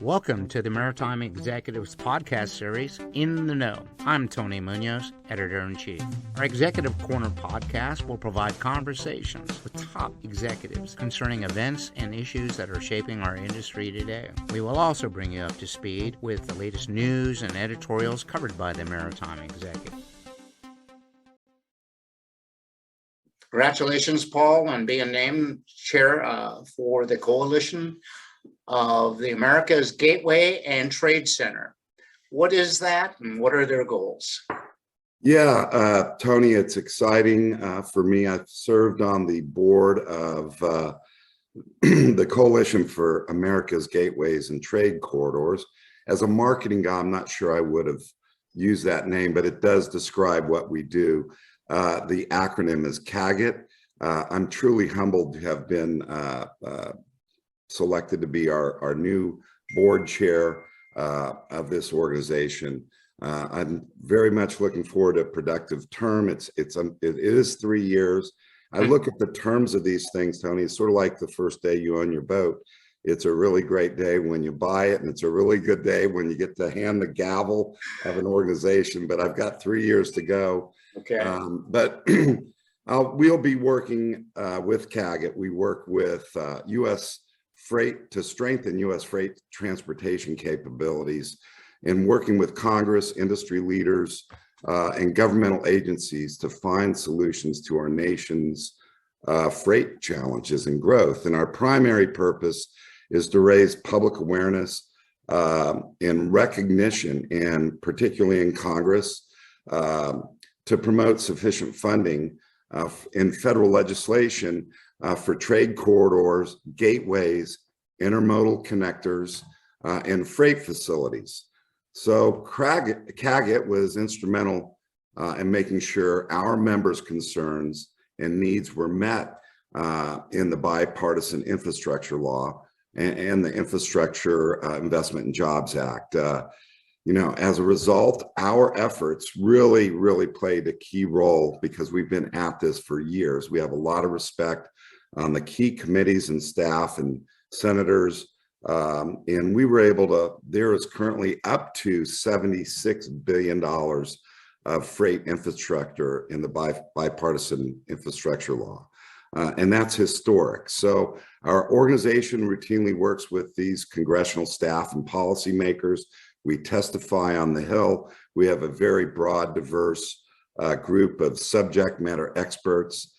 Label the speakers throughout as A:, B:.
A: Welcome to the Maritime Executives podcast series, In the Know. I'm Tony Munoz, Editor-In-Chief. Our Executive Corner podcast will provide conversations with top executives concerning events and issues that are shaping our industry today. We will also bring you up to speed with the latest news and editorials covered by the Maritime Executive. Congratulations, Paul, on being named chair for the Coalition of the America's Gateway and Trade Center. What is that and what are their goals?
B: Yeah, Tony, it's exciting for me. I've served on the board of the Coalition for America's Gateways and Trade Corridors. As a marketing guy, I'm not sure I would have used that name, but it does describe what we do. The acronym is CAGIT. I'm truly humbled to have been selected to be our new board chair of this organization. I'm very much looking forward to a productive term. It is 3 years. I look at the terms of these things, Tony. It's sort of like the first day you own your boat. It's a really great day when you buy it, and it's a really good day when you get to hand the gavel of an organization. But I've got 3 years to go.
A: Okay.
B: But we'll be working with CAGIT. We work with U.S. Freight to strengthen U.S. freight transportation capabilities, and working with Congress, industry leaders, and governmental agencies to find solutions to our nation's freight challenges and growth. And our primary purpose is to raise public awareness and recognition, and particularly in Congress, to promote sufficient funding in federal legislation for trade corridors, gateways, intermodal connectors, and freight facilities. So CAGIT was instrumental in making sure our members' concerns and needs were met in the bipartisan infrastructure law and the Infrastructure Investment and Jobs Act. As a result, our efforts really played a key role because we've been at this for years. We have a lot of respect on the key committees and staff and senators, and we were able to, there is currently up to $76 billion of freight infrastructure in the bipartisan infrastructure law. And that's historic. So our organization routinely works with these congressional staff and policymakers. We testify on the Hill. We have a very broad, diverse group of subject matter experts.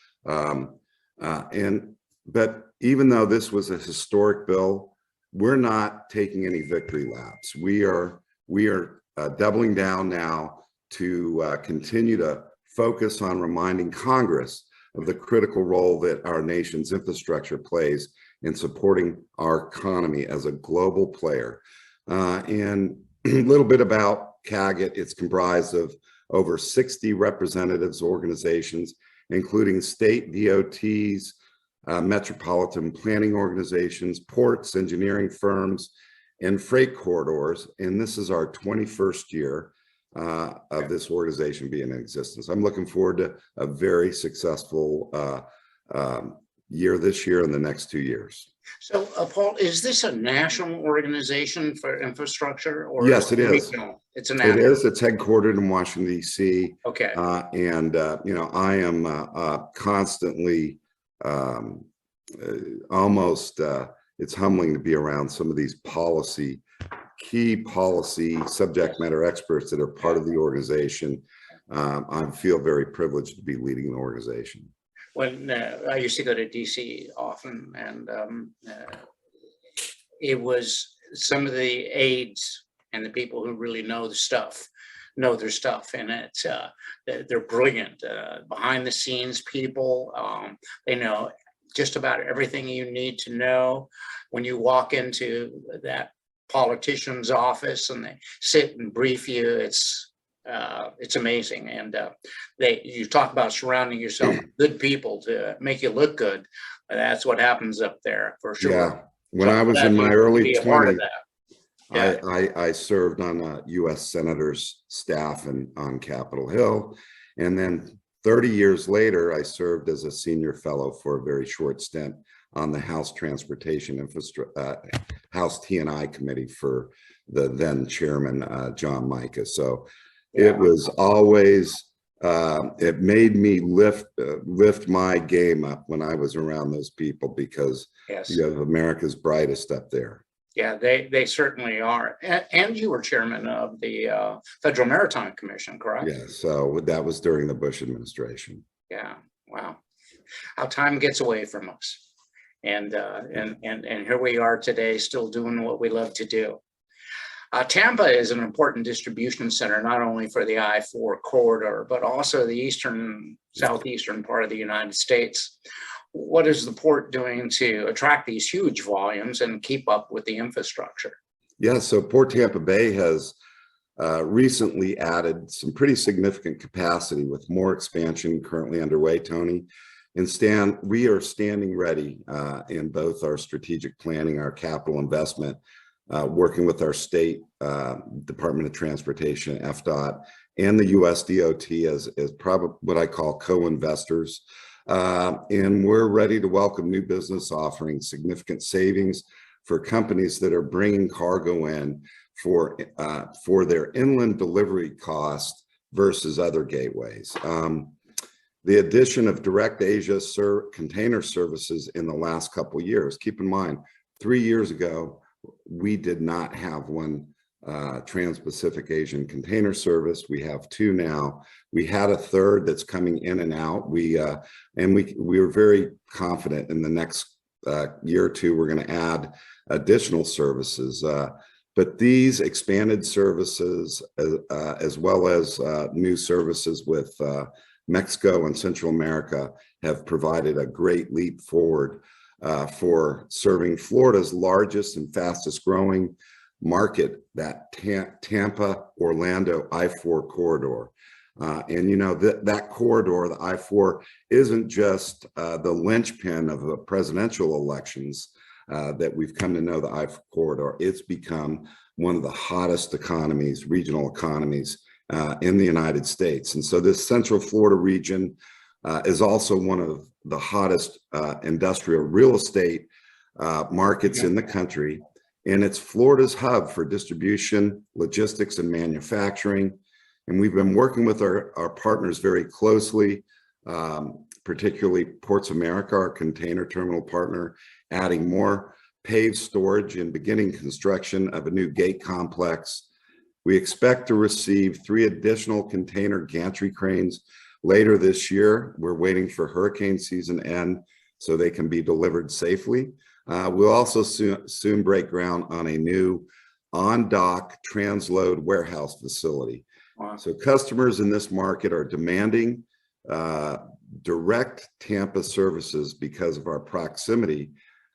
B: But even though this was a historic bill, we're not taking any victory laps. We are doubling down now to continue to focus on reminding Congress of the critical role that our nation's infrastructure plays in supporting our economy as a global player. And a little bit about CAGIT. It's comprised of over 60 representatives, organizations, including state DOTs, metropolitan planning organizations, ports, engineering firms, and freight corridors. And this is our 21st year of this organization being in existence. I'm looking forward to a very successful year this year and the next 2 years.
A: So, Paul, is this a national organization for infrastructure, or
B: yes, it is.
A: Regional? It's a national.
B: It is. It's headquartered in Washington, D.C.
A: Okay.
B: I am constantly it's humbling to be around some of these key policy subject matter experts that are part of the organization. I feel very privileged to be leading the organization.
A: When I used to go to DC often, and it was some of the aides and the people who really know their stuff, and it's they're brilliant, behind the scenes people. They know just about everything you need to know. When you walk into that politician's office and they sit and brief you, it's amazing. And you talk about surrounding yourself with good people to make you look good. That's what happens up there for sure.
B: Yeah. When I was in my early 20s,
A: yeah.
B: I served on a U.S. Senator's staff and on Capitol Hill. And then 30 years later, I served as a senior fellow for a very short stint on the House Transportation Infrastructure, House T&I Committee for the then chairman, John Mica. So it was always, it made me lift my game up when I was around those people, because you have America's brightest up there.
A: Yeah, they certainly are. And you were chairman of the Federal Maritime Commission, correct?
B: Yeah, so that was during the Bush administration.
A: Yeah, wow. How time gets away from us. And here we are today, still doing what we love to do. Tampa is an important distribution center, not only for the I-4 corridor, but also the southeastern part of the United States. What is the port doing to attract these huge volumes and keep up with the infrastructure?
B: Yeah, so Port Tampa Bay has recently added some pretty significant capacity with more expansion currently underway, Tony. And we are standing ready in both our strategic planning, our capital investment, working with our state Department of Transportation, FDOT, and the US DOT as probably what I call co-investors. And we're ready to welcome new business offerings, significant savings for companies that are bringing cargo in for their inland delivery cost versus other gateways. The addition of direct Asia container services in the last couple of years, keep in mind, 3 years ago, we did not have one Trans-Pacific Asian container service. We have 2 now. We had a third that's coming in and out. We were very confident in the next year or 2, we're going to add additional services. But these expanded services, as well as new services with Mexico and Central America, have provided a great leap forward for serving Florida's largest and fastest growing market, that Tampa, Orlando I-4 corridor. And you know, that corridor, the I-4, isn't just the linchpin of the presidential elections that we've come to know the I-4 corridor. It's become one of the hottest economies, regional economies in the United States. And so this Central Florida region is also one of the hottest industrial real estate markets in the country. And it's Florida's hub for distribution, logistics, and manufacturing. And we've been working with our partners very closely, particularly Ports America, our container terminal partner, adding more paved storage and beginning construction of a new gate complex. We expect to receive 3 additional container gantry cranes later this year. We're waiting for hurricane season end so they can be delivered safely. We'll also soon break ground on a new on-dock transload warehouse facility.
A: Wow.
B: So customers in this market are demanding direct Tampa services because of our proximity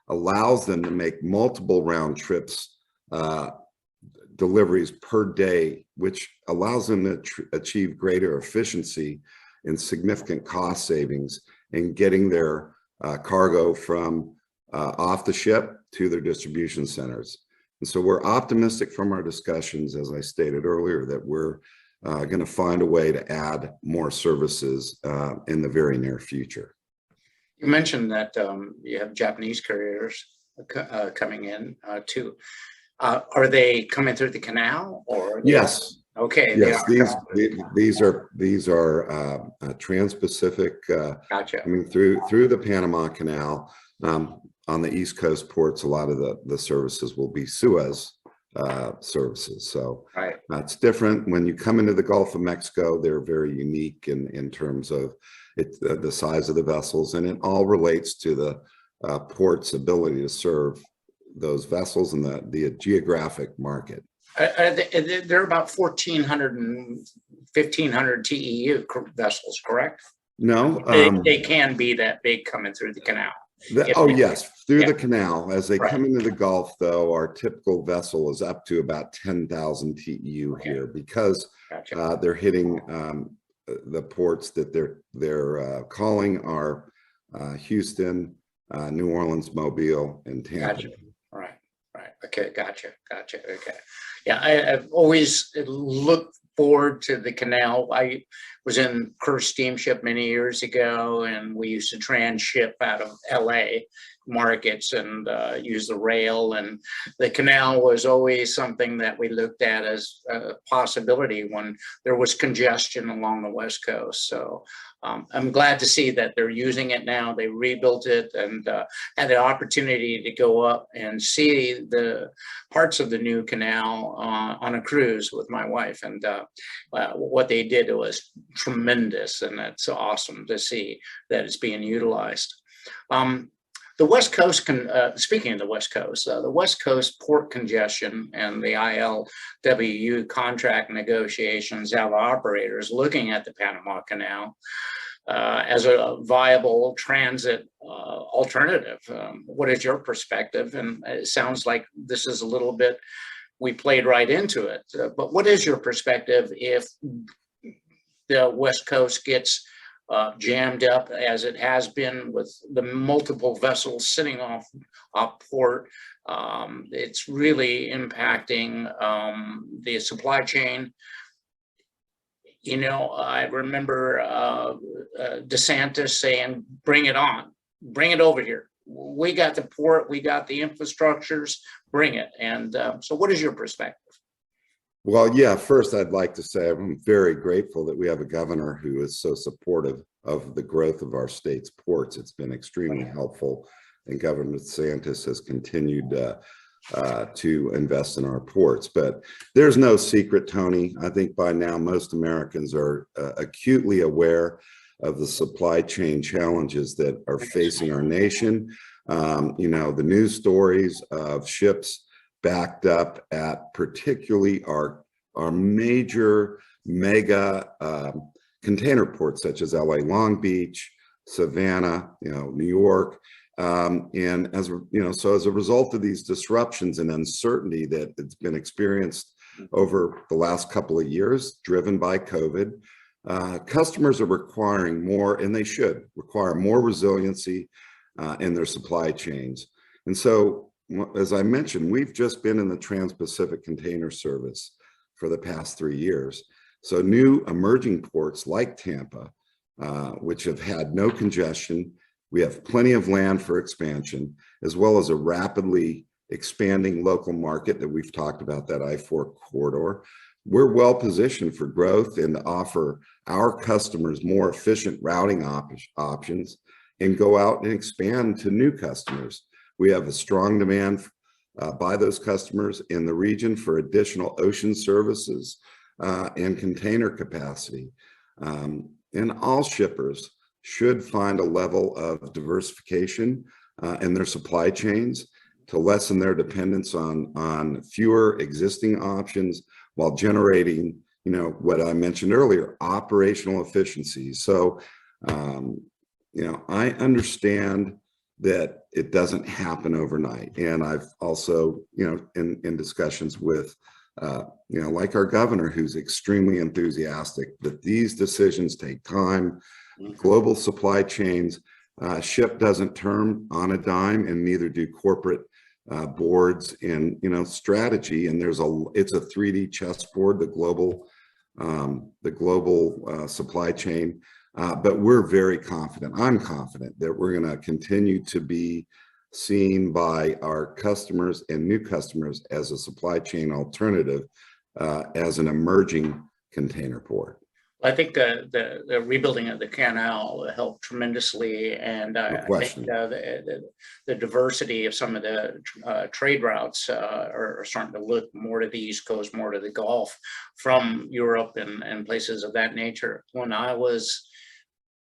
B: allows them to make multiple round trips deliveries per day, which allows them to achieve greater efficiency and significant cost savings in getting their cargo from off the ship to their distribution centers. And so we're optimistic from our discussions, as I stated earlier, that we're going to find a way to add more services in the very near future.
A: You mentioned that you have Japanese carriers coming in too. Are they coming through the canal or?
B: Yes.
A: Okay.
B: Yes, these are Trans-Pacific
A: Gotcha.
B: coming through the Panama Canal. On the East Coast ports, a lot of the services will be Suez services. So
A: right.
B: It's different. When you come into the Gulf of Mexico, they're very unique in terms of the size of the vessels, and it all relates to the port's ability to serve those vessels and the geographic market.
A: They're about 1,400 and 1,500 TEU vessels, correct?
B: No.
A: They can be that big coming through the canal.
B: Yes, through the canal. As they come into the Gulf, though, our typical vessel is up to about 10,000 TEU here because they're hitting the ports that they're calling are Houston, New Orleans, Mobile, and Tampa.
A: Gotcha. Right. Okay. Gotcha. Okay. Yeah, I've always looked forward to the canal. I was in Kerr Steamship many years ago, and we used to transship out of LA. markets and use the rail. And the canal was always something that we looked at as a possibility when there was congestion along the West Coast. So I'm glad to see that they're using it now. They rebuilt it and had the opportunity to go up and see the parts of the new canal on a cruise with my wife. And what they did was tremendous. And it's awesome to see that it's being utilized. The West Coast, speaking of the West Coast port congestion and the ILWU contract negotiations have operators looking at the Panama Canal as a viable transit alternative. What is your perspective? And it sounds like this is a little bit, we played right into it, but what is your perspective if the West Coast gets jammed up as it has been with the multiple vessels sitting off port? It's really impacting the supply chain. You know, I remember DeSantis saying, bring it on, bring it over here. We got the port, we got the infrastructures, bring it. And so what is your perspective?
B: Well, yeah, first I'd like to say I'm very grateful that we have a governor who is so supportive of the growth of our state's ports. It's been extremely helpful, and Governor DeSantis has continued to invest in our ports. But there's no secret, Tony. I think by now most Americans are acutely aware of the supply chain challenges that are facing our nation. You know, the news stories of ships backed up at particularly our major mega container ports such as LA Long Beach, Savannah, you know, New York. And as you know, so as a result of these disruptions and uncertainty that it's been experienced over the last couple of years, driven by COVID, customers are requiring more, and they should require more resiliency in their supply chains. And so, as I mentioned, we've just been in the Trans-Pacific Container Service for the past 3 years. So new emerging ports like Tampa, which have had no congestion, we have plenty of land for expansion, as well as a rapidly expanding local market that we've talked about, that I-4 corridor. We're well positioned for growth and to offer our customers more efficient routing options and go out and expand to new customers. We have a strong demand by those customers in the region for additional ocean services and container capacity. And all shippers should find a level of diversification in their supply chains to lessen their dependence on fewer existing options while generating, you know, what I mentioned earlier, operational efficiencies. So, you know, I understand that it doesn't happen overnight. And I've also, you know, in discussions with, you know, like our governor, who's extremely enthusiastic, that these decisions take time. Global supply chains, ship doesn't turn on a dime, and neither do corporate boards and, you know, strategy. And it's a 3D chessboard, the global supply chain. But we're very confident. I'm confident that we're going to continue to be seen by our customers and new customers as a supply chain alternative, as an emerging container port.
A: I think the rebuilding of the canal helped tremendously, and I think the diversity of some of the trade routes are starting to look more to the East Coast, more to the Gulf from Europe and places of that nature. When I was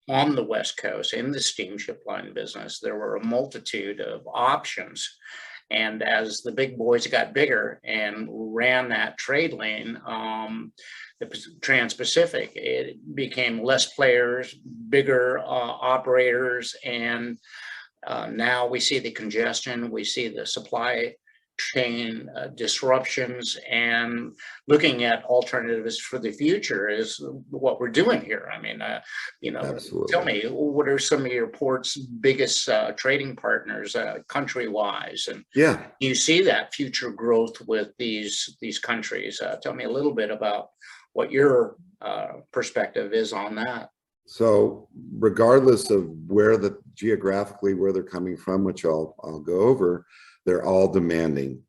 A: on the West Coast in the steamship line business, there were a multitude of options. And as the big boys got bigger and ran that trade lane, the Trans-Pacific, it became less players, bigger operators, and now we see the congestion, we see the supply chain disruptions, and looking at alternatives for the future is what we're doing here. I mean, you know, absolutely. Tell me, what are some of your port's biggest trading partners, country-wise, and
B: yeah,
A: you see that future growth with these countries? Tell me a little bit about what your perspective is on that.
B: So regardless of geographically where they're coming from, which I'll go over, they're all demanding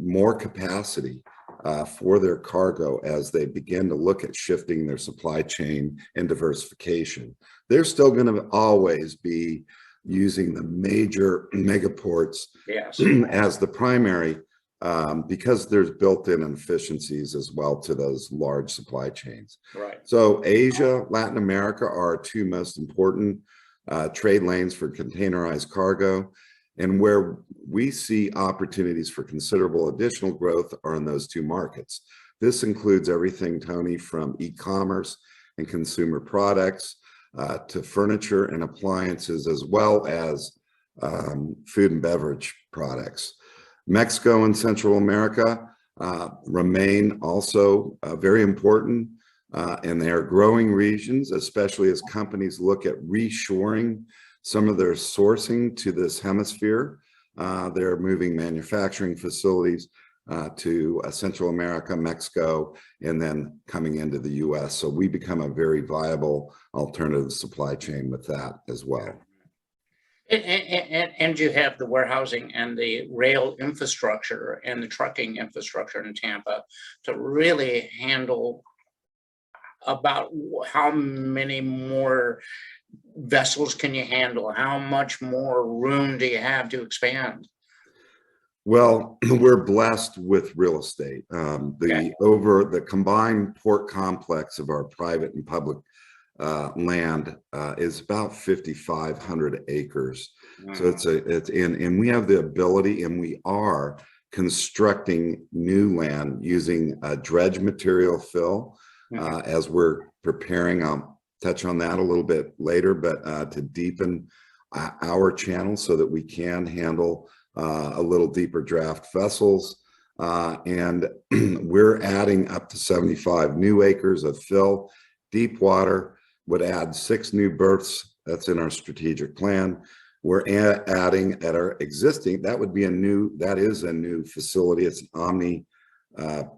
B: more capacity for their cargo as they begin to look at shifting their supply chain and diversification. They're still going to always be using the major megaports
A: Yes.
B: as the primary because there's built-in inefficiencies as well to those large supply chains.
A: Right.
B: So Asia, Latin America are our two most important trade lanes for containerized cargo. And where we see opportunities for considerable additional growth are in those two markets. This includes everything, Tony, from e-commerce and consumer products to furniture and appliances, as well as food and beverage products. Mexico and Central America remain also very important, and they are growing regions, especially as companies look at reshoring some of their sourcing to this hemisphere. They're moving manufacturing facilities to Central America, Mexico, and then coming into the US. So we become a very viable alternative supply chain with that as well.
A: And you have the warehousing and the rail infrastructure and the trucking infrastructure in Tampa to really handle about how many more vessels can you handle? How much more room do you have to expand?
B: Well, we're blessed with real estate. The combined port complex of our private and public land is about 5,500 acres. So and we have the ability, and we are constructing new land using dredge material fill as we're preparing. I'll touch on that a little bit later, but to deepen our channel so that we can handle a little deeper draft vessels. And we're adding up to 75 new acres of fill. Deep water would add 6 new berths. That's in our strategic plan. We're adding at our existing, that is a new facility. It's an Omni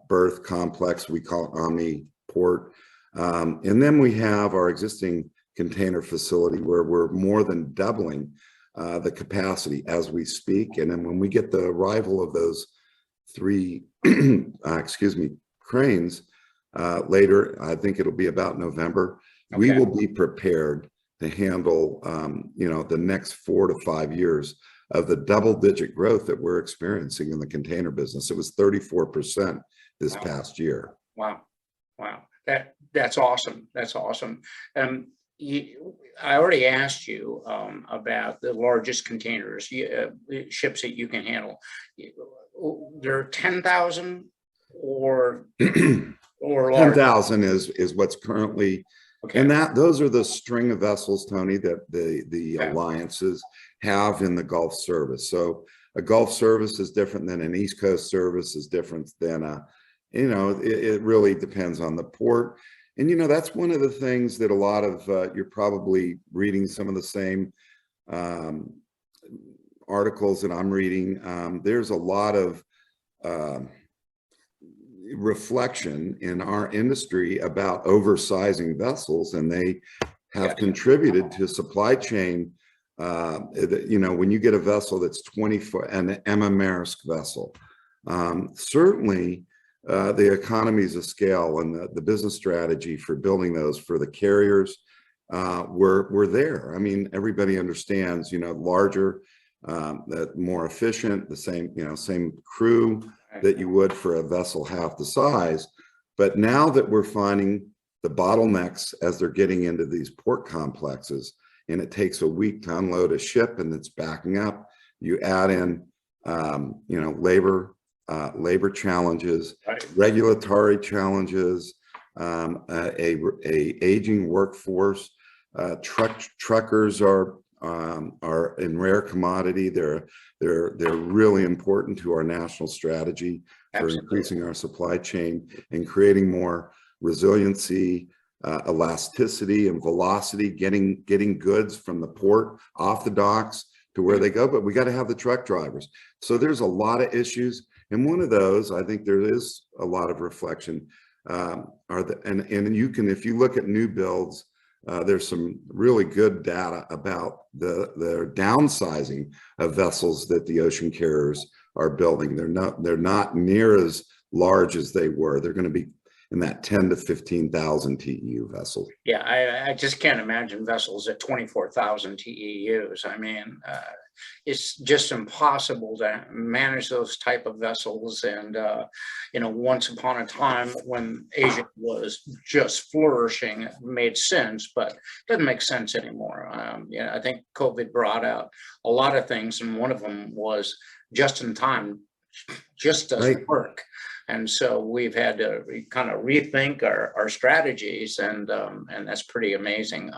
B: berth complex. We call it Omni Port. And then we have our existing container facility where we're more than doubling the capacity as we speak. And then when we get the arrival of those 3, cranes later, I think it'll be about November, we will be prepared to handle, the next 4 to 5 years of the double-digit growth that we're experiencing in the container business. It was 34% this past year.
A: Wow. That's awesome. That's awesome. I already asked you about the largest containers, ships that you can handle. They're 10,000 or larger?
B: 10,000 is what's currently, and those are the string of vessels, Tony, that the alliances have in the Gulf service. So a Gulf service is different than an East Coast service, is different than it really depends on the port. And, that's one of the things that a lot of, you're probably reading some of the same articles that I'm reading. There's a lot of reflection in our industry about oversizing vessels, and they have contributed to supply chain. When you get a vessel that's 20 foot, an Emma Maersk vessel, certainly the economies of scale and the business strategy for building those for the carriers were there. I mean, everybody understands, larger, that more efficient, the same crew that you would for a vessel half the size. But now that we're finding the bottlenecks as they're getting into these port complexes, and it takes a week to unload a ship and it's backing up, you add in, labor challenges, regulatory challenges, a aging workforce. Truckers are in rare commodity. They're really important to our national strategy for increasing our supply chain and creating more resiliency, elasticity, and velocity, getting goods from the port off the docks to where they go. But we got to have the truck drivers. So there's a lot of issues. And one of those, I think there is a lot of reflection, and you can, if you look at new builds there's some really good data about the downsizing of vessels that the ocean carriers are building. They're not near as large as they were. They're going to be in that 10 to 15,000 TEU vessels.
A: Yeah, I just can't imagine vessels at 24,000 TEUs. I mean, it's just impossible to manage those type of vessels. And, once upon a time when Asia was just flourishing, it made sense, but it doesn't make sense anymore. I think COVID brought out a lot of things, and one of them was just in time just doesn't work. And so we've had to kind of rethink our strategies, and that's pretty amazing.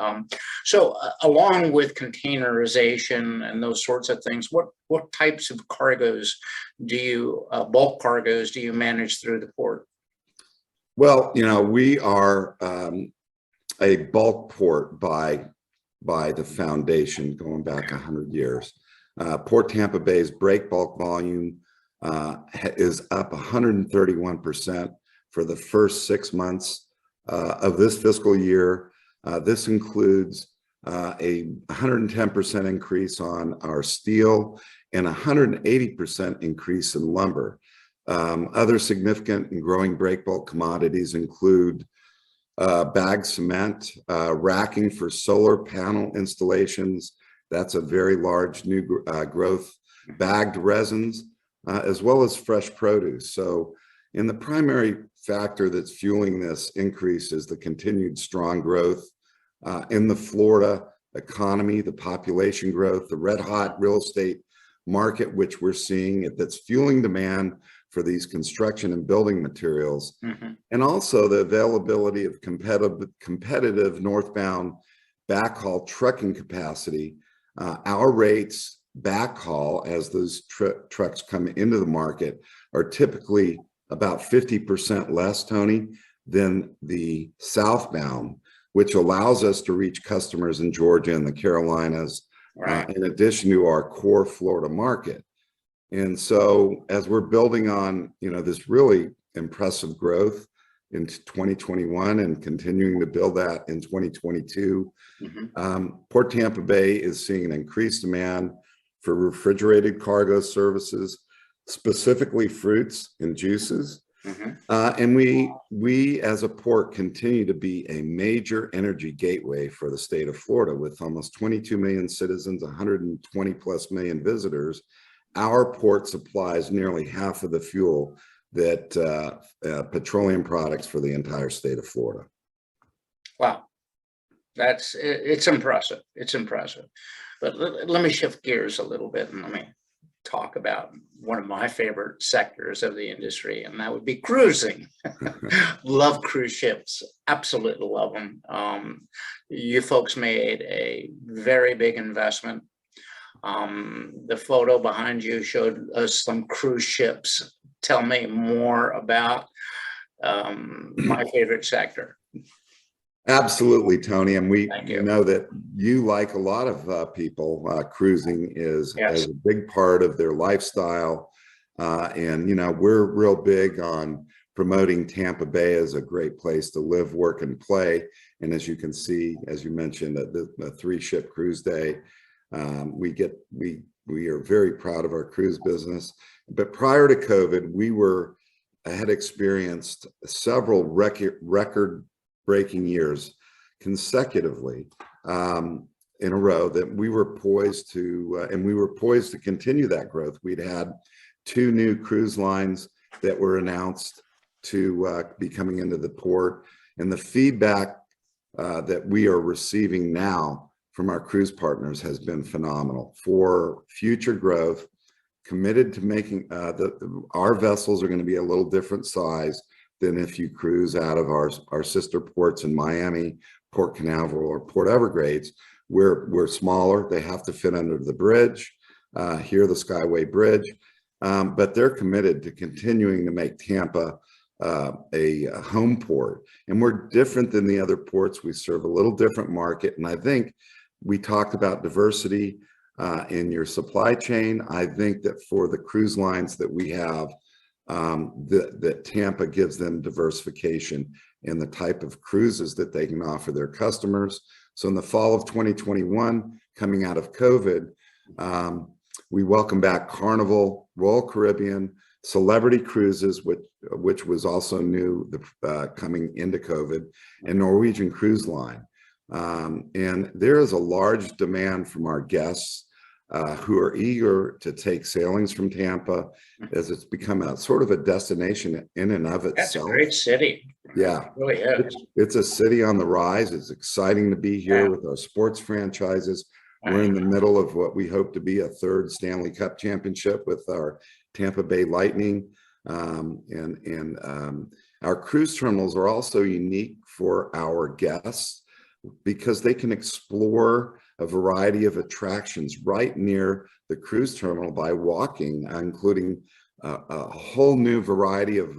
A: So along with containerization and those sorts of things, what types of cargoes bulk cargoes do you manage through the port?
B: Well, we are a bulk port by the foundation going back 100 years. Port Tampa Bay's break bulk volume is up 131% for the first 6 months of this fiscal year. This includes a 110% increase on our steel and 180% increase in lumber. Other significant and growing break bulk commodities include bagged cement, racking for solar panel installations. That's a very large new growth. Bagged resins, as well as fresh produce. So, the primary factor that's fueling this increase is the continued strong growth in the Florida economy, the population growth, the red hot real estate market, which we're seeing that's fueling demand for these construction and building materials, and also the availability of competitive northbound backhaul trucking capacity. Our rates backhaul, as those trucks come into the market, are typically about 50% less, Tony, than the southbound, which allows us to reach customers in Georgia and the Carolinas, in addition to our core Florida market. And so as we're building on, this really impressive growth in 2021 and continuing to build that in 2022, Port Tampa Bay is seeing an increased demand for refrigerated cargo services, specifically fruits and juices. And we as a port continue to be a major energy gateway for the state of Florida, with almost 22 million citizens, 120 plus million visitors. Our port supplies nearly half of the fuel that petroleum products for the entire state of Florida.
A: Wow, it's impressive. It's impressive. But let me shift gears a little bit, and let me talk about one of my favorite sectors of the industry, and that would be cruising. Love cruise ships, absolutely love them. You folks made a very big investment. The photo behind you showed us some cruise ships. Tell me more about my favorite sector.
B: Absolutely, Tony. And we know that you, like a lot of people, cruising is a big part of their lifestyle. And, we're real big on promoting Tampa Bay as a great place to live, work, and play. And as you can see, as you mentioned, the 3-ship cruise day, we are very proud of our cruise business. But prior to COVID, I had experienced several record-breaking years consecutively in a row that we were poised to continue that growth. We'd had 2 new cruise lines that were announced to be coming into the port, and the feedback that we are receiving now from our cruise partners has been phenomenal. For future growth, committed to making our vessels are going to be a little different size than if you cruise out of our sister ports in Miami, Port Canaveral, or Port Everglades. We're smaller. They have to fit under the bridge, here the Skyway Bridge, but they're committed to continuing to make Tampa a home port. And we're different than the other ports. We serve a little different market, and I think we talked about diversity in your supply chain. I think that for the cruise lines that we have that Tampa gives them diversification in the type of cruises that they can offer their customers. So in the fall of 2021, coming out of COVID, we welcome back Carnival, Royal Caribbean, Celebrity Cruises, which was also new coming into COVID, and Norwegian Cruise Line. And there is a large demand from our guests who are eager to take sailings from Tampa, as it's become a sort of a destination in and of itself.
A: That's a great city.
B: Yeah,
A: It really is.
B: It's a city on the rise. It's exciting to be here with our sports franchises. We're in the middle of what we hope to be a third Stanley Cup championship with our Tampa Bay Lightning. Our cruise terminals are also unique for our guests because they can explore a variety of attractions right near the cruise terminal by walking, including a whole new variety of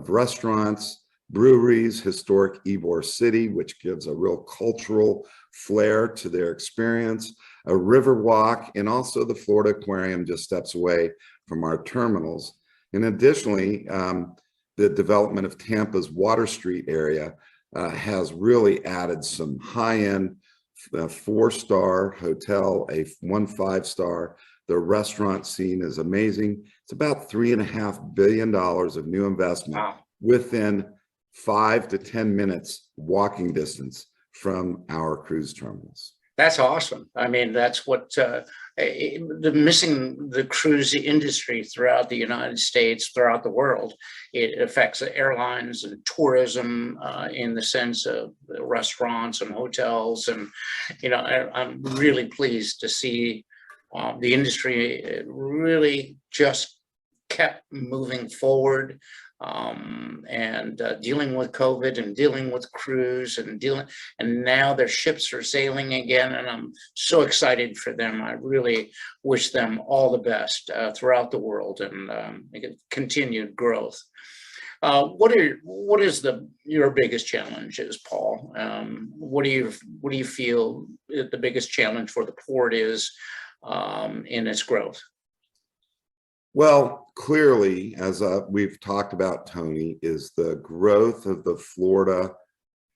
B: restaurants, breweries, historic Ybor City, which gives a real cultural flair to their experience, a river walk, and also the Florida Aquarium just steps away from our terminals. And additionally, the development of Tampa's Water Street area has really added some high-end 4-star hotel, one 5-star. The restaurant scene is amazing. It's about $3.5 billion of new investment within 5 to 10 minutes walking distance from our cruise terminals.
A: That's awesome. I mean, that's what missing the cruise industry throughout the United States, throughout the world. It affects airlines and tourism in the sense of restaurants and hotels. And, you know, I'm really pleased to see the industry really just kept moving forward. Dealing with COVID and dealing with cruise and now their ships are sailing again, and I'm so excited for them. I really wish them all the best throughout the world and continued growth. What is your biggest challenges, Paul? What do you feel the biggest challenge for the port is in its growth?
B: Well, clearly, as we've talked about, Tony, is the growth of the Florida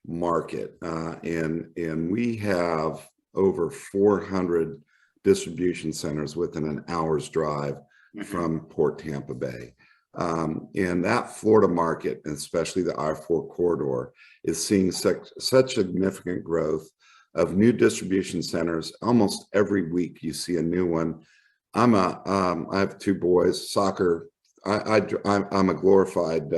B: market. And we have over 400 distribution centers within an hour's drive from Port Tampa Bay. And that Florida market, and especially the I-4 corridor, is seeing such significant growth of new distribution centers. Almost every week you see a new one. I have 2 boys, soccer. I'm a glorified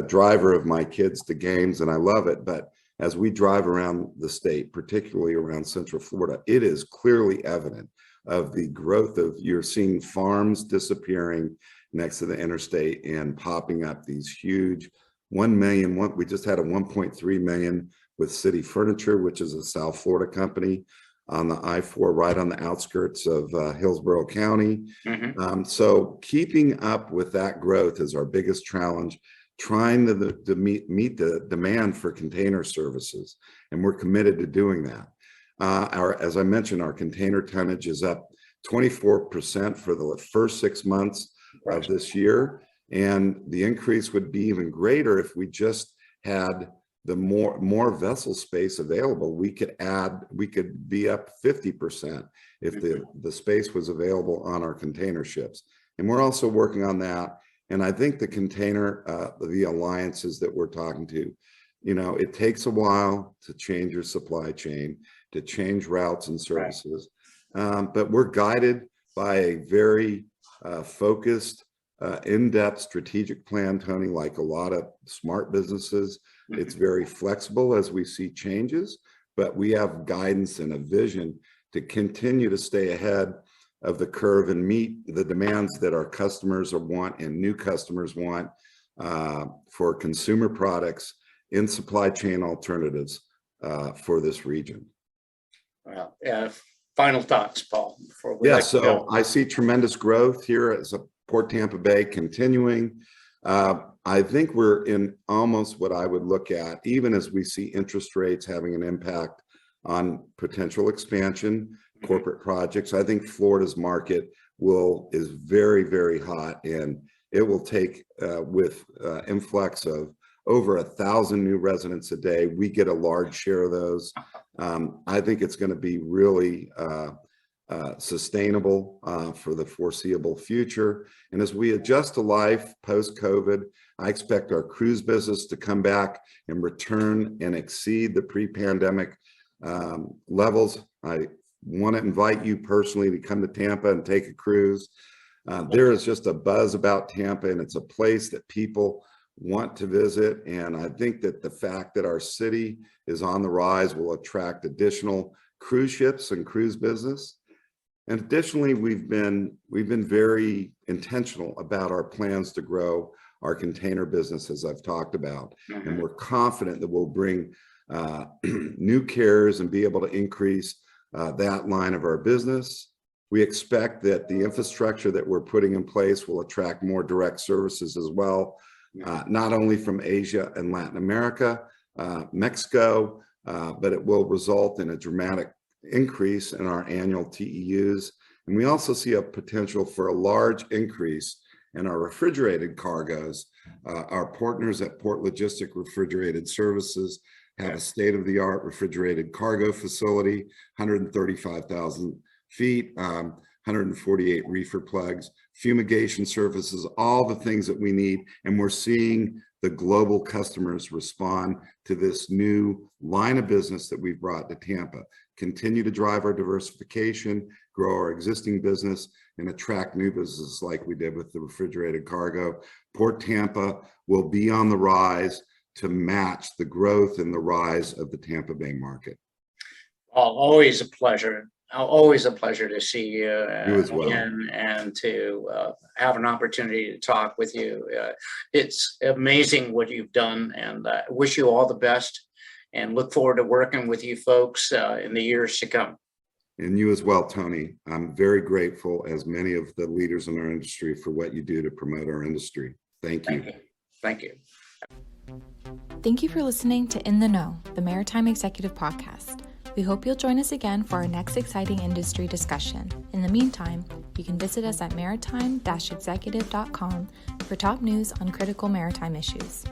B: driver of my kids to games, and I love it. But as we drive around the state, particularly around Central Florida, it is clearly evident of the growth of, you're seeing farms disappearing next to the interstate and popping up these huge 1 million. We just had a 1.3 million with City Furniture, which is a South Florida company, on the I-4 right on the outskirts of Hillsborough County. So keeping up with that growth is our biggest challenge, trying to meet the demand for container services. And we're committed to doing that. As I mentioned, our container tonnage is up 24% for the first 6 months of this year. And the increase would be even greater if we just had the more vessel space available. We could be up 50% if the space was available on our container ships. And we're also working on that. And I think the container, the alliances that we're talking to, you know, it takes a while to change your supply chain, to change routes and services. But we're guided by a very focused, in-depth strategic plan, Tony, like a lot of smart businesses. It's very flexible as we see changes, but we have guidance and a vision to continue to stay ahead of the curve and meet the demands that our customers want and new customers want for consumer products in supply chain alternatives for this region. Well,
A: final thoughts, Paul, before we let you go.
B: I see tremendous growth here as a Port Tampa Bay continuing. I think we're in almost what I would look at, even as we see interest rates having an impact on potential expansion, corporate projects. I think Florida's market is very, very hot, and it will take with influx of over 1,000 new residents a day. We get a large share of those. I think it's going to be really sustainable for the foreseeable future. And as we adjust to life post-COVID, I expect our cruise business to come back and return and exceed the pre-pandemic levels. I want to invite you personally to come to Tampa and take a cruise. There is just a buzz about Tampa, and it's a place that people want to visit. And I think that the fact that our city is on the rise will attract additional cruise ships and cruise business. And additionally, we've been very intentional about our plans to grow our container business, as I've talked about. And we're confident that we'll bring new carriers and be able to increase that line of our business. We expect that the infrastructure that we're putting in place will attract more direct services as well, not only from Asia and Latin America, Mexico, but it will result in a dramatic increase in our annual TEUs. And we also see a potential for a large increase in our refrigerated cargoes. Our partners at Port Logistic Refrigerated Services have a state-of-the-art refrigerated cargo facility, 135,000 feet, 148 reefer plugs, fumigation services, all the things that we need. And we're seeing the global customers respond to this new line of business that we've brought to Tampa. Continue to drive our diversification, grow our existing business, and attract new businesses like we did with the refrigerated cargo. Port Tampa will be on the rise to match the growth and the rise of the Tampa Bay market.
A: Always a pleasure. Always a pleasure to see you,
B: as well.
A: and to have an opportunity to talk with you. It's amazing what you've done, and I wish you all the best and look forward to working with you folks in the years to come.
B: And you as well, Tony. I'm very grateful, as many of the leaders in our industry, for what you do to promote our industry. Thank you.
A: Thank you.
C: Thank you for listening to In the Know, the Maritime Executive Podcast. We hope you'll join us again for our next exciting industry discussion. In the meantime, you can visit us at maritime-executive.com for top news on critical maritime issues.